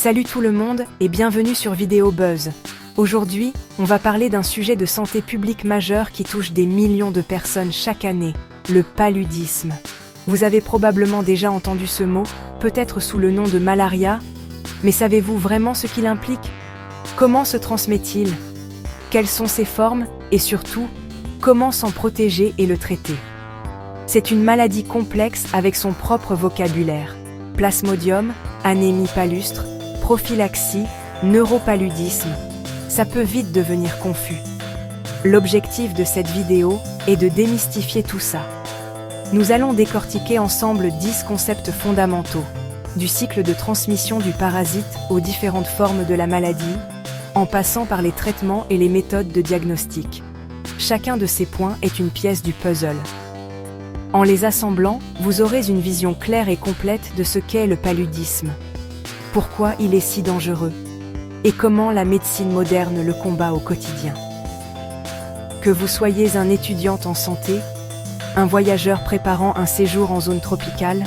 Salut tout le monde et bienvenue sur Vidéo Buzz. Aujourd'hui, on va parler d'un sujet de santé publique majeur qui touche des millions de personnes chaque année, le paludisme. Vous avez probablement déjà entendu ce mot, peut-être sous le nom de malaria, mais savez-vous vraiment ce qu'il implique? Comment se transmet-il? Quelles sont ses formes? Et surtout, comment s'en protéger et le traiter? C'est une maladie complexe avec son propre vocabulaire. Plasmodium, anémie palustre, prophylaxie, neuropaludisme. Ça peut vite devenir confus. L'objectif de cette vidéo est de démystifier tout ça. Nous allons décortiquer ensemble 10 concepts fondamentaux, du cycle de transmission du parasite aux différentes formes de la maladie, en passant par les traitements et les méthodes de diagnostic. Chacun de ces points est une pièce du puzzle. En les assemblant, vous aurez une vision claire et complète de ce qu'est le paludisme. Pourquoi il est si dangereux? Et comment la médecine moderne le combat au quotidien. Que vous soyez un étudiant en santé, un voyageur préparant un séjour en zone tropicale,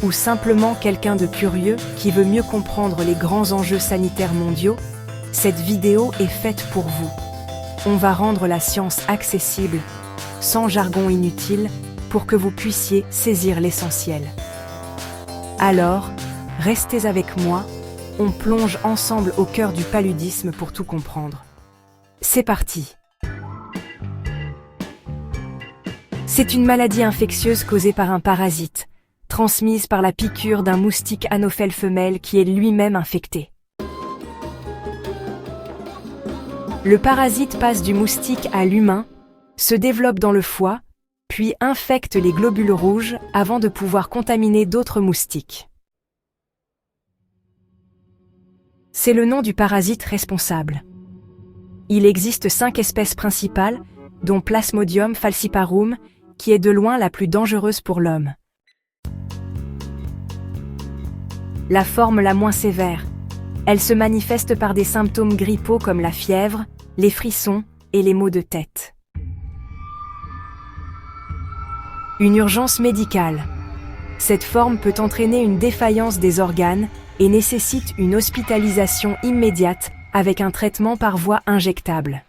ou simplement quelqu'un de curieux qui veut mieux comprendre les grands enjeux sanitaires mondiaux, cette vidéo est faite pour vous. On va rendre la science accessible, sans jargon inutile, pour que vous puissiez saisir l'essentiel. Alors, restez avec moi, on plonge ensemble au cœur du paludisme pour tout comprendre. C'est parti! C'est une maladie infectieuse causée par un parasite, transmise par la piqûre d'un moustique anophèle femelle qui est lui-même infecté. Le parasite passe du moustique à l'humain, se développe dans le foie, puis infecte les globules rouges avant de pouvoir contaminer d'autres moustiques. C'est le nom du parasite responsable. Il existe 5 espèces principales, dont Plasmodium falciparum, qui est de loin la plus dangereuse pour l'homme. La forme la moins sévère. Elle se manifeste par des symptômes grippaux comme la fièvre, les frissons et les maux de tête. Une urgence médicale. Cette forme peut entraîner une défaillance des organes et nécessite une hospitalisation immédiate avec un traitement par voie injectable.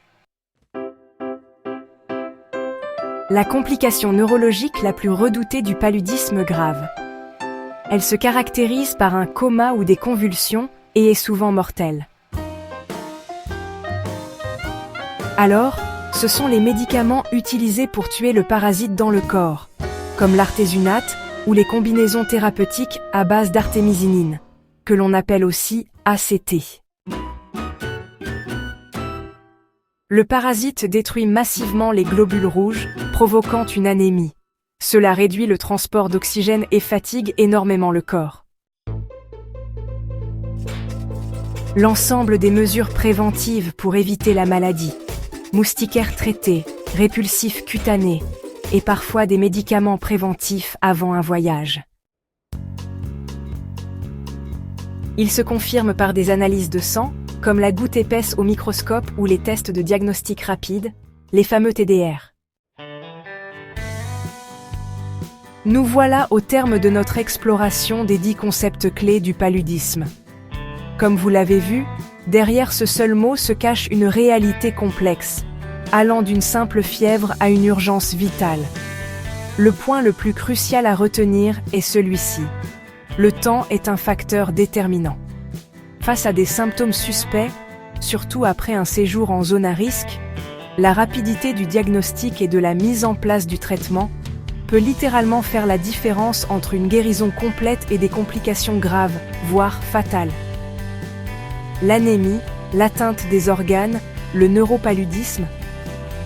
La complication neurologique la plus redoutée du paludisme grave. Elle se caractérise par un coma ou des convulsions et est souvent mortelle. Alors, ce sont les médicaments utilisés pour tuer le parasite dans le corps, comme l'artésunate ou les combinaisons thérapeutiques à base d'artémisinine, que l'on appelle aussi ACT. Le parasite détruit massivement les globules rouges, provoquant une anémie. Cela réduit le transport d'oxygène et fatigue énormément le corps. L'ensemble des mesures préventives pour éviter la maladie. Moustiquaires traités, répulsifs cutanés, et parfois des médicaments préventifs avant un voyage. Il se confirme par des analyses de sang, comme la goutte épaisse au microscope ou les tests de diagnostic rapide, les fameux TDR. Nous voilà au terme de notre exploration des 10 concepts clés du paludisme. Comme vous l'avez vu, derrière ce seul mot se cache une réalité complexe, allant d'une simple fièvre à une urgence vitale. Le point le plus crucial à retenir est celui-ci. Le temps est un facteur déterminant. Face à des symptômes suspects, surtout après un séjour en zone à risque, la rapidité du diagnostic et de la mise en place du traitement peut littéralement faire la différence entre une guérison complète et des complications graves, voire fatales. L'anémie, l'atteinte des organes, le neuropaludisme,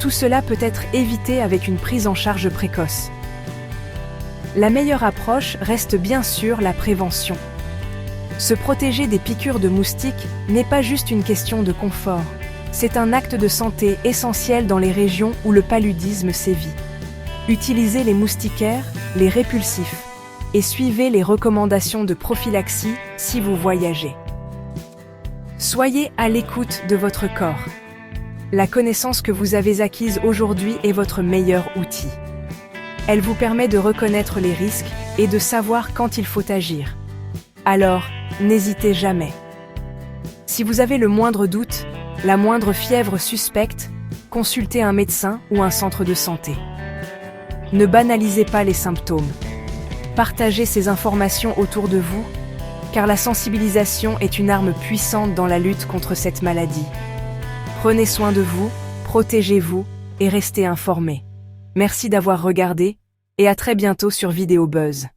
tout cela peut être évité avec une prise en charge précoce. La meilleure approche reste bien sûr la prévention. Se protéger des piqûres de moustiques n'est pas juste une question de confort. C'est un acte de santé essentiel dans les régions où le paludisme sévit. Utilisez les moustiquaires, les répulsifs, et suivez les recommandations de prophylaxie si vous voyagez. Soyez à l'écoute de votre corps. La connaissance que vous avez acquise aujourd'hui est votre meilleur outil. Elle vous permet de reconnaître les risques et de savoir quand il faut agir. Alors, n'hésitez jamais. Si vous avez le moindre doute, la moindre fièvre suspecte, consultez un médecin ou un centre de santé. Ne banalisez pas les symptômes. Partagez ces informations autour de vous, car la sensibilisation est une arme puissante dans la lutte contre cette maladie. Prenez soin de vous, protégez-vous et restez informés. Merci d'avoir regardé et à très bientôt sur Vidéo Buzz.